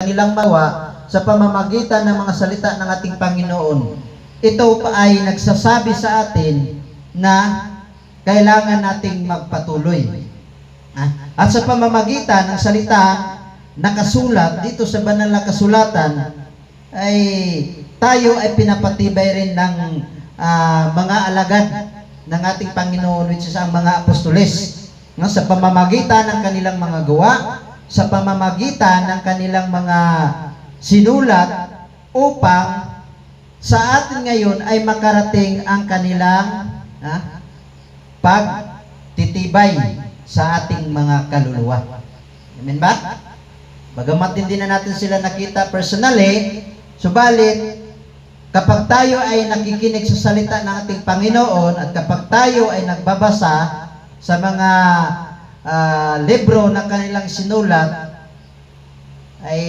kanilang mawa sa pamamagitan ng mga salita ng ating Panginoon. Ito pa ay nagsasabi sa atin na kailangan nating magpatuloy. At sa pamamagitan ng salita nakasulat dito sa banal na kasulatan, ay tayo ay pinapatibay rin ng mga alagad ng ating Panginoon, which is ang mga apostoles, sa pamamagitan ng kanilang mga gawa, sa pamamagitan ng kanilang mga sinulat, upang sa atin ngayon ay makarating ang kanilang pagtitibay sa ating mga kaluluwa. Amen ba? Bagamat hindi na natin sila nakita personally, subalit kapag tayo ay nakikinig sa salita ng ating Panginoon at kapag tayo ay nagbabasa sa mga libro na kanilang sinulat, ay